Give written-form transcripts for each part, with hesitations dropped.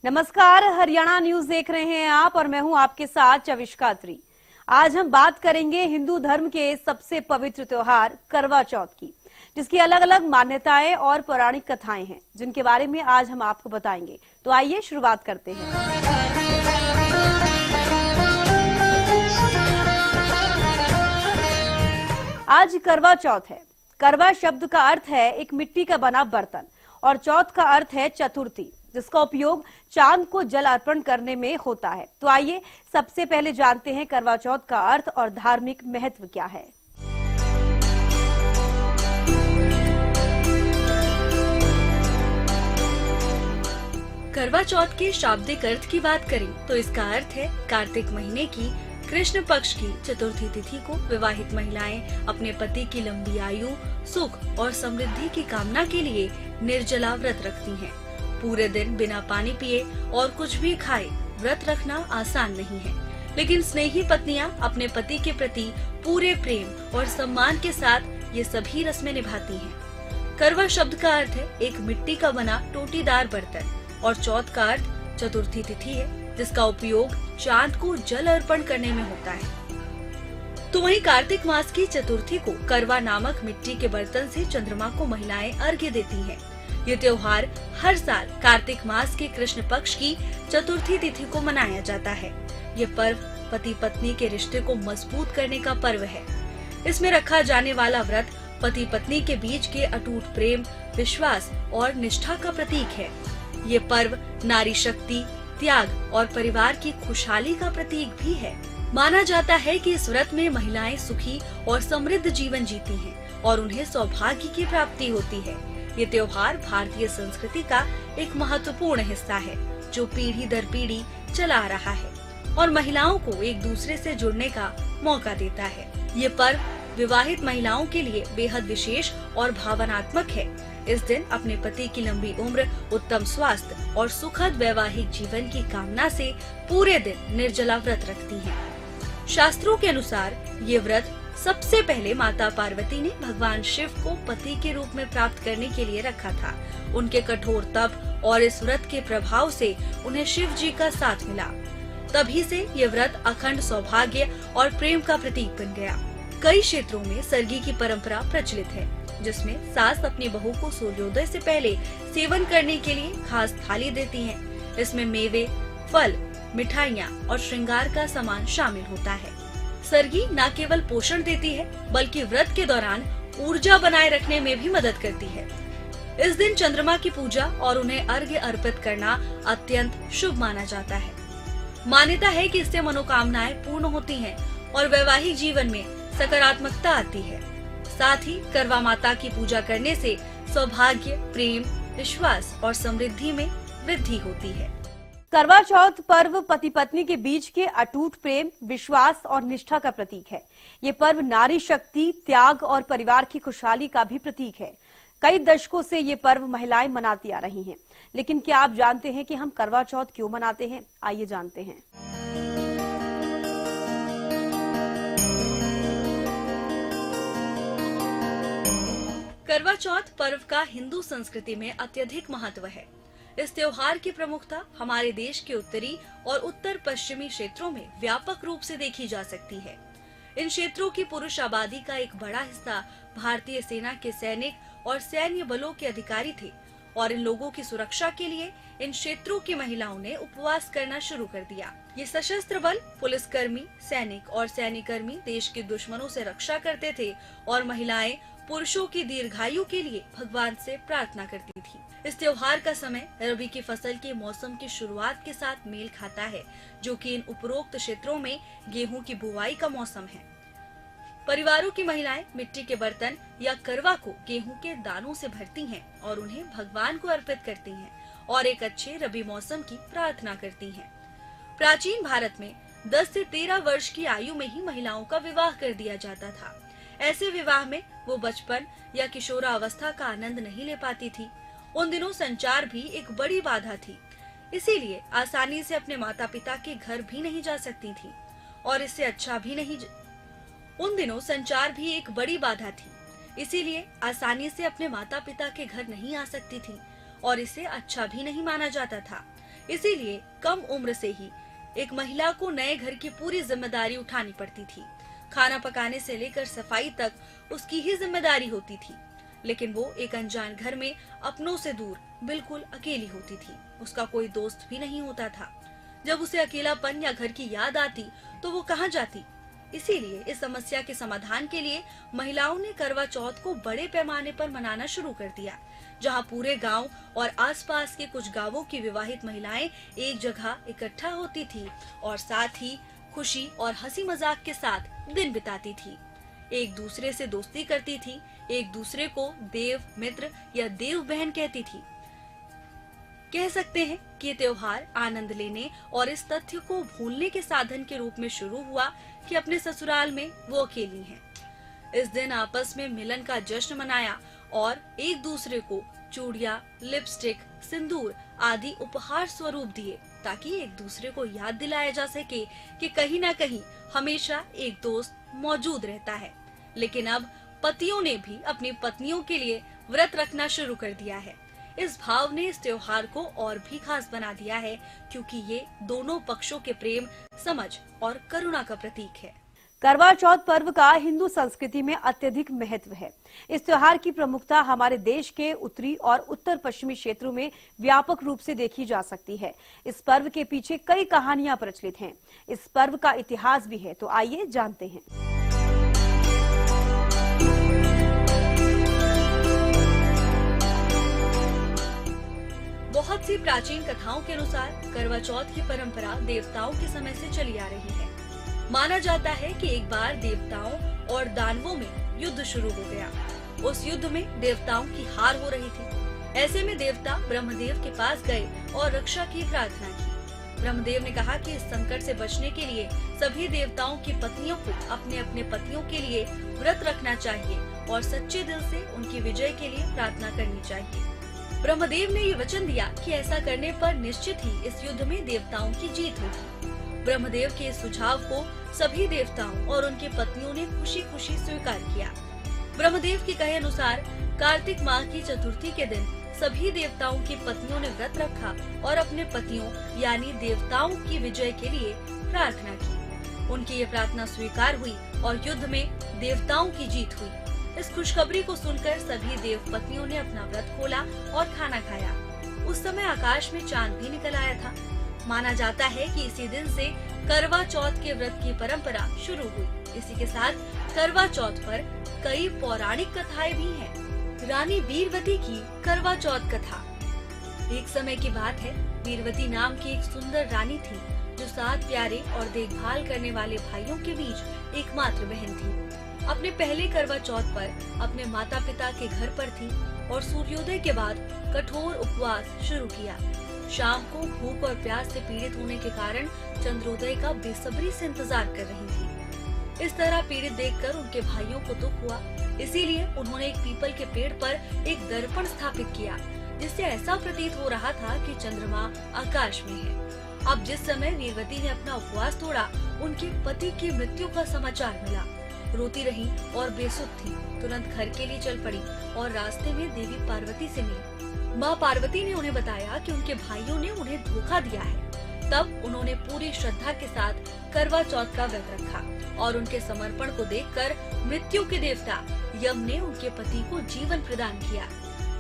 नमस्कार, हरियाणा न्यूज देख रहे हैं आप और मैं हूं आपके साथ चविष्का त्री। आज हम बात करेंगे हिंदू धर्म के सबसे पवित्र त्योहार करवा चौथ की, जिसकी अलग अलग मान्यताएं और पौराणिक कथाएं हैं, जिनके बारे में आज हम आपको बताएंगे। तो आइए शुरुआत करते हैं। आज करवा चौथ है। करवा शब्द का अर्थ है एक मिट्टी का बना बर्तन और चौथ का अर्थ है चतुर्थी, जिसका उपयोग चांद को जल अर्पण करने में होता है। तो आइए सबसे पहले जानते हैं करवा चौथ का अर्थ और धार्मिक महत्व क्या है। करवा चौथ के शाब्दिक अर्थ की बात करें तो इसका अर्थ है कार्तिक महीने की कृष्ण पक्ष की चतुर्थी तिथि को विवाहित महिलाएं अपने पति की लंबी आयु, सुख और समृद्धि की कामना के लिए निर्जला व्रत रखती हैं। पूरे दिन बिना पानी पिए और कुछ भी खाए व्रत रखना आसान नहीं है, लेकिन स्नेही पत्नियां अपने पति के प्रति पूरे प्रेम और सम्मान के साथ ये सभी रस्में निभाती हैं। करवा शब्द का अर्थ है एक मिट्टी का बना टोटीदार बर्तन और चौथ का अर्थ चतुर्थी तिथि है, जिसका उपयोग चांद को जल अर्पण करने में होता है। तो वहीं कार्तिक मास की चतुर्थी को करवा नामक मिट्टी के बर्तन से चंद्रमा को महिलाएं अर्घ्य देती हैं। ये त्योहार हर साल कार्तिक मास के कृष्ण पक्ष की चतुर्थी तिथि को मनाया जाता है। ये पर्व पति पत्नी के रिश्ते को मजबूत करने का पर्व है। इसमें रखा जाने वाला व्रत पति पत्नी के बीच के अटूट प्रेम, विश्वास और निष्ठा का प्रतीक है। ये पर्व नारी शक्ति, त्याग और परिवार की खुशहाली का प्रतीक भी है। माना जाता है कि इस व्रत में महिलाएं सुखी और समृद्ध जीवन जीती हैं और उन्हें सौभाग्य की प्राप्ति होती है। ये त्योहार भारतीय संस्कृति का एक महत्वपूर्ण हिस्सा है, जो पीढ़ी दर पीढ़ी चला आ रहा है और महिलाओं को एक दूसरे से जुड़ने का मौका देता है। ये पर्व विवाहित महिलाओं के लिए बेहद विशेष और भावनात्मक है। इस दिन अपने पति की लंबी उम्र, उत्तम स्वास्थ्य और सुखद वैवाहिक जीवन की कामना से पूरे दिन निर्जला व्रत रखती हैं। शास्त्रों के अनुसार ये व्रत सबसे पहले माता पार्वती ने भगवान शिव को पति के रूप में प्राप्त करने के लिए रखा था। उनके कठोर तप और इस व्रत के प्रभाव से उन्हें शिव जी का साथ मिला। तभी से ये व्रत अखंड सौभाग्य और प्रेम का प्रतीक बन गया। कई क्षेत्रों में सरगी की परंपरा प्रचलित है, जिसमें सास अपनी बहू को सूर्योदय से पहले सेवन करने के लिए खास थाली देती हैं। इसमें मेवे, फल, मिठाइयाँ और श्रृंगार का सामान शामिल होता है। सरगी न केवल पोषण देती है, बल्कि व्रत के दौरान ऊर्जा बनाए रखने में भी मदद करती है। इस दिन चंद्रमा की पूजा और उन्हें अर्घ्य अर्पित करना अत्यंत शुभ माना जाता है। मान्यता है कि इससे मनोकामनाएं पूर्ण होती हैं और वैवाहिक जीवन में सकारात्मकता आती है। साथ ही करवा माता की पूजा करने से सौभाग्य, प्रेम, विश्वास और समृद्धि में वृद्धि होती है। करवा चौथ पर्व पति पत्नी के बीच के अटूट प्रेम, विश्वास और निष्ठा का प्रतीक है। ये पर्व नारी शक्ति, त्याग और परिवार की खुशहाली का भी प्रतीक है। कई दशकों से ये पर्व महिलाएं मनाती आ रही हैं, लेकिन क्या आप जानते हैं कि हम करवा चौथ क्यों मनाते हैं? आइए जानते हैं। करवा चौथ पर्व का हिंदू संस्कृति में अत्यधिक महत्व है। इस त्योहार की प्रमुखता हमारे देश के उत्तरी और उत्तर पश्चिमी क्षेत्रों में व्यापक रूप से देखी जा सकती है। इन क्षेत्रों की पुरुष आबादी का एक बड़ा हिस्सा भारतीय सेना के सैनिक और सैन्य बलों के अधिकारी थे और इन लोगों की सुरक्षा के लिए इन क्षेत्रों की महिलाओं ने उपवास करना शुरू कर दिया। ये सशस्त्र बल, पुलिसकर्मी, सैनिक और सैन्यकर्मी देश के दुश्मनों से रक्षा करते थे और महिलाएं पुरुषों की दीर्घायु के लिए भगवान से प्रार्थना करती थी। इस त्योहार का समय रबी की फसल के मौसम की शुरुआत के साथ मेल खाता है, जो कि इन उपरोक्त क्षेत्रों में गेहूं की बुवाई का मौसम है। परिवारों की महिलाएं मिट्टी के बर्तन या करवा को गेहूं के दानों से भरती हैं और उन्हें भगवान को अर्पित करती हैं और एक अच्छे रबी मौसम की प्रार्थना करती हैं। प्राचीन भारत में 10 से 13 वर्ष की आयु में ही महिलाओं का विवाह कर दिया जाता था। ऐसे विवाह में वो बचपन या किशोरावस्था का आनंद नहीं ले पाती थी। उन दिनों संचार भी एक बड़ी बाधा थी, इसीलिए आसानी से अपने माता पिता के घर भी नहीं जा सकती थी और इससे अच्छा भी नहीं उन दिनों संचार भी एक बड़ी बाधा थी, इसीलिए आसानी से अपने माता पिता के घर नहीं आ सकती थी और इसे अच्छा भी नहीं माना जाता था। इसीलिए कम उम्र से ही एक महिला को नए घर की पूरी जिम्मेदारी उठानी पड़ती थी। खाना पकाने से लेकर सफाई तक उसकी ही जिम्मेदारी होती थी। लेकिन वो एक अनजान घर में अपनों से दूर बिल्कुल अकेली होती थी। उसका कोई दोस्त भी नहीं होता था। जब उसे अकेलापन या घर की याद आती तो वो कहाँ जाती? इसीलिए इस समस्या के समाधान के लिए महिलाओं ने करवा चौथ को बड़े पैमाने पर मनाना शुरू कर दिया, जहां पूरे गांव और आसपास के कुछ गांवों की विवाहित महिलाएं एक जगह इकट्ठा होती थी और साथ ही खुशी और हंसी मजाक के साथ दिन बिताती थी। एक दूसरे से दोस्ती करती थी, एक दूसरे को देव मित्र या देव बहन कहती थी। कह सकते हैं कि ये त्योहार आनंद लेने और इस तथ्य को भूलने के साधन के रूप में शुरू हुआ कि अपने ससुराल में वो अकेली हैं। इस दिन आपस में मिलन का जश्न मनाया और एक दूसरे को चूड़ियां, लिपस्टिक, सिंदूर आदि उपहार स्वरूप दिए, ताकि एक दूसरे को याद दिलाया जा सके कि कहीं न कहीं हमेशा एक दोस्त मौजूद रहता है। लेकिन अब पतियों ने भी अपनी पत्नियों के लिए व्रत रखना शुरू कर दिया है। इस भाव ने इस त्योहार को और भी खास बना दिया है, क्योंकि ये दोनों पक्षों के प्रेम, समझ और करुणा का प्रतीक है। करवा चौथ पर्व का हिंदू संस्कृति में अत्यधिक महत्व है। इस त्योहार की प्रमुखता हमारे देश के उत्तरी और उत्तर पश्चिमी क्षेत्रों में व्यापक रूप से देखी जा सकती है। इस पर्व के पीछे कई कहानियां प्रचलित हैं। इस पर्व का इतिहास भी है, तो आइए जानते हैं। बहुत सी प्राचीन कथाओं के अनुसार करवा चौथ की परंपरा देवताओं के समय से चली आ रही है। माना जाता है कि एक बार देवताओं और दानवों में युद्ध शुरू हो गया। उस युद्ध में देवताओं की हार हो रही थी। ऐसे में देवता ब्रह्मदेव के पास गए और रक्षा की प्रार्थना की। ब्रह्मदेव ने कहा कि इस संकट से बचने के लिए सभी देवताओं की पत्नियों को अपने अपने पतियों के लिए व्रत रखना चाहिए और सच्चे दिल से उनकी विजय के लिए प्रार्थना करनी चाहिए। ब्रह्मदेव ने ये वचन दिया कि ऐसा करने पर निश्चित ही इस युद्ध में देवताओं की जीत होगी। ब्रह्मदेव के इस सुझाव को सभी देवताओं और उनकी पत्नियों ने खुशी खुशी स्वीकार किया। ब्रह्मदेव के कहे अनुसार कार्तिक माह की चतुर्थी के दिन सभी देवताओं की पत्नियों ने व्रत रखा और अपने पतियों यानी देवताओं की विजय के लिए प्रार्थना की। उनकी ये प्रार्थना स्वीकार हुई और युद्ध में देवताओं की जीत हुई। इस खुशखबरी को सुनकर सभी देव पत्नियों ने अपना व्रत खोला और खाना खाया। उस समय आकाश में चांद भी निकल आया था। माना जाता है कि इसी दिन से करवा चौथ के व्रत की परंपरा शुरू हुई। इसी के साथ करवा चौथ पर कई पौराणिक कथाएं भी हैं। रानी वीरवती की करवा चौथ कथा। एक समय की बात है, वीरवती नाम की एक सुंदर रानी थी जो 7 प्यारे और देखभाल करने वाले भाइयों के बीच एकमात्र बहन थी। अपने पहले करवा चौथ पर अपने माता पिता के घर पर थी और सूर्योदय के बाद कठोर उपवास शुरू किया। शाम को भूख और प्यास से पीड़ित होने के कारण चंद्रोदय का बेसब्री से इंतजार कर रही थी। इस तरह पीड़ित देखकर उनके भाइयों को दुख हुआ, इसीलिए उन्होंने एक पीपल के पेड़ पर एक दर्पण स्थापित किया, जिससे ऐसा प्रतीत हो रहा था कि चंद्रमा आकाश में है। अब जिस समय वीरवती ने अपना उपवास तोड़ा, उनके पति की मृत्यु का समाचार मिला। रोती रही और बेसुध थी। तुरंत घर के लिए चल पड़ी और रास्ते में देवी पार्वती से मिली। माँ पार्वती ने उन्हें बताया कि उनके भाइयों ने उन्हें धोखा दिया है। तब उन्होंने पूरी श्रद्धा के साथ करवा चौथ का व्रत रखा और उनके समर्पण को देखकर मृत्यु के देवता यम ने उनके पति को जीवन प्रदान किया।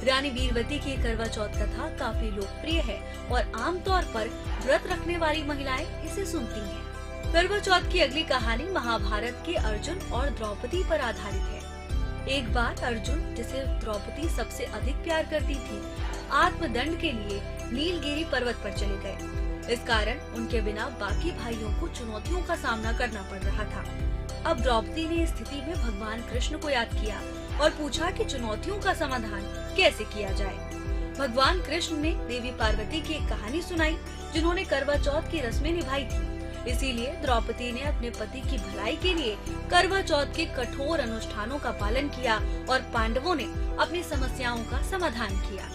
रानी वीरवती की करवा चौथ कथा काफी लोकप्रिय है और आमतौर पर व्रत रखने वाली महिलाएं इसे सुनती हैं। करवा चौथ की अगली कहानी महाभारत के अर्जुन और द्रौपदी पर आधारित है। एक बार अर्जुन, जिसे द्रौपदी सबसे अधिक प्यार करती थी, आत्मदंड के लिए नीलगिरी पर्वत पर चले गए। इस कारण उनके बिना बाकी भाइयों को चुनौतियों का सामना करना पड़ रहा था। अब द्रौपदी ने इस स्थिति में भगवान कृष्ण को याद किया और पूछा कि चुनौतियों का समाधान कैसे किया जाए। भगवान कृष्ण ने देवी पार्वती की एक कहानी सुनाई, जिन्होंने करवा चौथ की रस्में निभाई थी। इसीलिए द्रौपदी ने अपने पति की भलाई के लिए करवा चौथ के कठोर अनुष्ठानों का पालन किया और पांडवों ने अपनी समस्याओं का समाधान किया।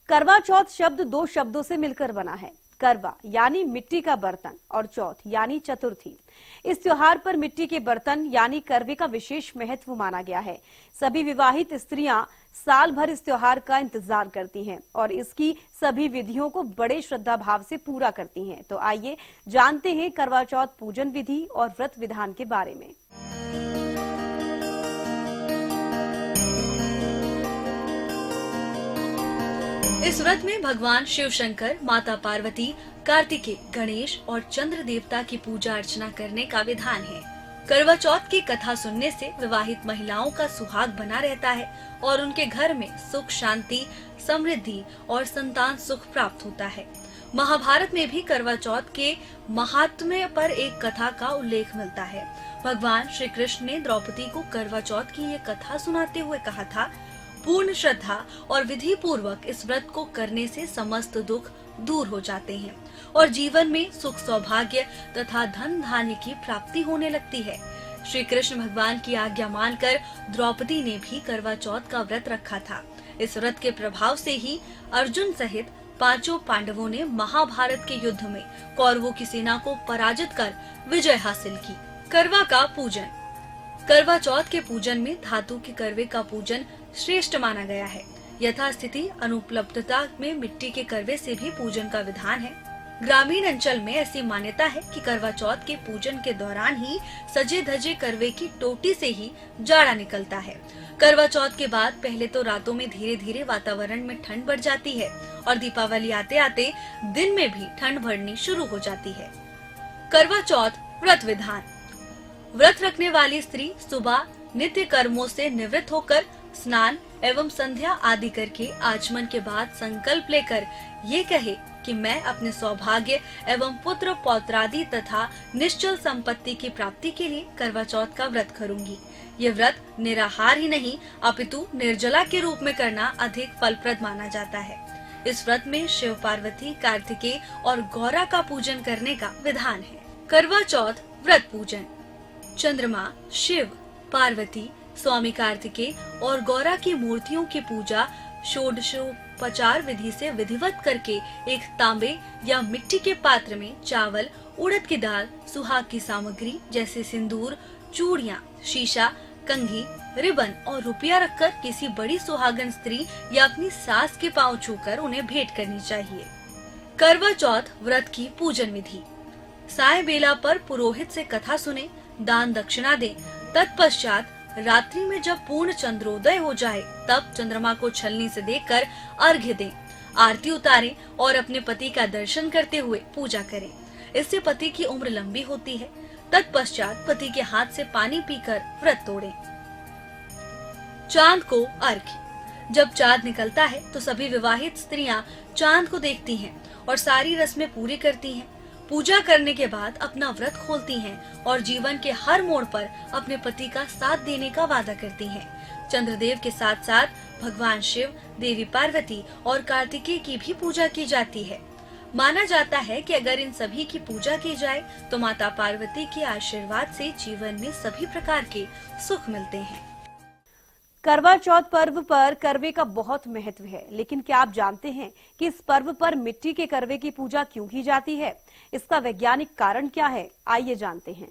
करवा चौथ शब्द 2 शब्दों से मिलकर बना है। करवा यानी मिट्टी का बर्तन और चौथ यानी चतुर्थी। इस त्योहार पर मिट्टी के बर्तन यानी करवे का विशेष महत्व माना गया है। सभी विवाहित स्त्रियां साल भर इस त्योहार का इंतजार करती हैं और इसकी सभी विधियों को बड़े श्रद्धा भाव से पूरा करती हैं। तो आइए जानते हैं करवा चौथ पूजन विधि और व्रत विधान के बारे में। इस व्रत में भगवान शिव शंकर, माता पार्वती, कार्तिकेय, गणेश और चंद्र देवता की पूजा अर्चना करने का विधान है। करवा चौथ की कथा सुनने से विवाहित महिलाओं का सुहाग बना रहता है और उनके घर में सुख, शांति, समृद्धि और संतान सुख प्राप्त होता है। महाभारत में भी करवा चौथ के महात्म्य पर एक कथा का उल्लेख मिलता है। भगवान श्री कृष्ण ने द्रौपदी को करवा चौथ की ये कथा सुनाते हुए कहा था, पूर्ण श्रद्धा और विधि पूर्वक इस व्रत को करने से समस्त दुख दूर हो जाते हैं और जीवन में सुख, सौभाग्य तथा धन धान्य की प्राप्ति होने लगती है। श्री कृष्ण भगवान की आज्ञा मानकर द्रौपदी ने भी करवा चौथ का व्रत रखा था। इस व्रत के प्रभाव से ही अर्जुन सहित पांचों पांडवों ने महाभारत के युद्ध में कौरवों की सेना को पराजित कर विजय हासिल की। करवा का पूजन। करवा चौथ के पूजन में धातु के करवे का पूजन श्रेष्ठ माना गया है। यथास्थिति अनुपलब्धता में मिट्टी के करवे से भी पूजन का विधान है। ग्रामीण अंचल में ऐसी मान्यता है कि करवा चौथ के पूजन के दौरान ही सजे धजे करवे की टोटी से ही जाड़ा निकलता है। करवा चौथ के बाद पहले तो रातों में धीरे धीरे वातावरण में ठंड बढ़ जाती है और दीपावली आते आते दिन में भी ठंड बढ़नी शुरू हो जाती है। करवा चौथ व्रत विधान। व्रत रखने वाली स्त्री सुबह नित्य कर्मों से निवृत्त होकर स्नान एवं संध्या आदि करके आचमन के बाद संकल्प लेकर ये कहे कि मैं अपने सौभाग्य एवं पुत्र पौत्रादि तथा निश्चल संपत्ति की प्राप्ति के लिए करवा चौथ का व्रत करूंगी। ये व्रत निराहार ही नहीं अपितु निर्जला के रूप में करना अधिक फलप्रद माना जाता है। इस व्रत में शिव, पार्वती, कार्तिकेय और गौरा का पूजन करने का विधान है। करवा चौथ व्रत पूजन। चंद्रमा, शिव, पार्वती, स्वामी कार्तिकेय और गौरा की मूर्तियों की पूजा षोडशोपचार विधि से विधिवत करके एक तांबे या मिट्टी के पात्र में चावल, उड़द की दाल, सुहाग की सामग्री जैसे सिंदूर, चूड़ियाँ, शीशा, कंघी, रिबन और रुपया रखकर किसी बड़ी सुहागन स्त्री या अपनी सास के पांव छूकर उन्हें भेंट करनी चाहिए। करवा चौथ व्रत की पूजन विधि। साय बेला पर पुरोहित से कथा सुने, दान दक्षिणा दें। तत्पश्चात रात्रि में जब पूर्ण चंद्रोदय हो जाए तब चंद्रमा को छलनी से देखकर अर्घ्य दें, आरती उतारें और अपने पति का दर्शन करते हुए पूजा करें। इससे पति की उम्र लंबी होती है। तत्पश्चात पति के हाथ से पानी पीकर व्रत तोड़ें। चांद को अर्घ्य। जब चांद निकलता है तो सभी विवाहित स्त्रियां चांद को देखती हैं और सारी रस्में पूरी करती हैं। पूजा करने के बाद अपना व्रत खोलती हैं और जीवन के हर मोड़ पर अपने पति का साथ देने का वादा करती हैं। चंद्रदेव के साथ साथ भगवान शिव, देवी पार्वती और कार्तिकेय की भी पूजा की जाती है। माना जाता है कि अगर इन सभी की पूजा की जाए तो माता पार्वती के आशीर्वाद से जीवन में सभी प्रकार के सुख मिलते हैं। करवा चौथ पर्व पर करवे का बहुत महत्व है, लेकिन क्या आप जानते हैं कि इस पर्व पर मिट्टी के करवे की पूजा क्यों की जाती है? इसका वैज्ञानिक कारण क्या है? आइए जानते हैं।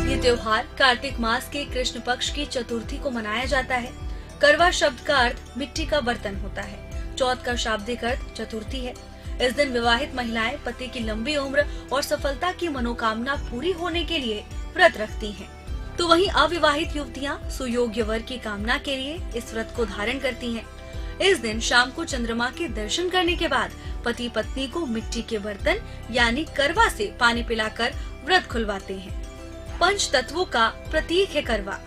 ये त्योहार कार्तिक मास के कृष्ण पक्ष की चतुर्थी को मनाया जाता है। करवा शब्द का अर्थ मिट्टी का बर्तन होता है। चौथ का शाब्दिक अर्थ चतुर्थी है। इस दिन विवाहित महिलाएं पति की लंबी उम्र और सफलता की मनोकामना पूरी होने के लिए व्रत रखती हैं। तो वहीं अविवाहित युवतियां सुयोग्य वर की कामना के लिए इस व्रत को धारण करती हैं। इस दिन शाम को चंद्रमा के दर्शन करने के बाद पति पत्नी को मिट्टी के बर्तन यानी करवा से पानी पिलाकर व्रत खुलवाते हैं। पंच तत्वों का प्रतीक है करवा।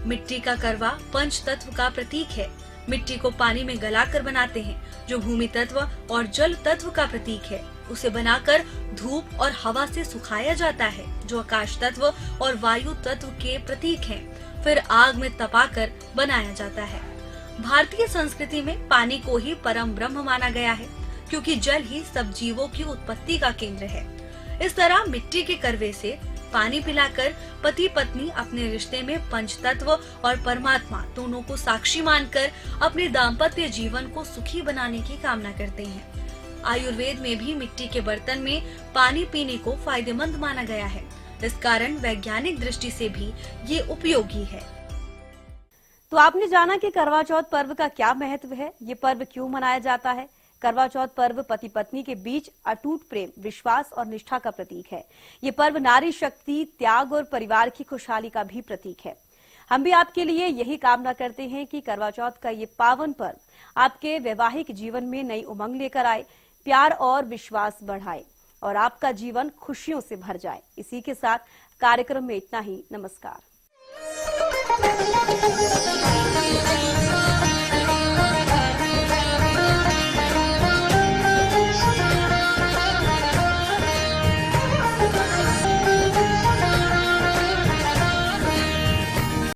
मिट्टी का करवा पंच तत्व का प्रतीक है। मिट्टी को पानी में गलाकर बनाते हैं, जो भूमि तत्व और जल तत्व का प्रतीक है। उसे बनाकर धूप और हवा से सुखाया जाता है, जो आकाश तत्व और वायु तत्व के प्रतीक हैं। फिर आग में तपाकर बनाया जाता है। भारतीय संस्कृति में पानी को ही परम ब्रह्म माना गया है, क्योंकि जल ही सब जीवों की उत्पत्ति का केंद्र है। इस तरह मिट्टी के करवे से पानी पिलाकर पति पत्नी अपने रिश्ते में पंचतत्व और परमात्मा दोनों को साक्षी मानकर अपने दाम्पत्य जीवन को सुखी बनाने की कामना करते हैं। आयुर्वेद में भी मिट्टी के बर्तन में पानी पीने को फायदेमंद माना गया है। इस कारण वैज्ञानिक दृष्टि से भी ये उपयोगी है। तो आपने जाना कि करवा चौथ पर्व का क्या महत्व है, ये पर्व क्यों मनाया जाता है। करवा चौथ पर्व पति पत्नी के बीच अटूट प्रेम, विश्वास और निष्ठा का प्रतीक है। ये पर्व नारी शक्ति, त्याग और परिवार की खुशहाली का भी प्रतीक है। हम भी आपके लिए यही कामना करते हैं कि करवा चौथ का ये पावन पर्व आपके वैवाहिक जीवन में नई उमंग लेकर आए, प्यार और विश्वास बढ़ाए और आपका जीवन खुशियों से भर जाए। इसी के साथ कार्यक्रम में इतना ही। नमस्कार।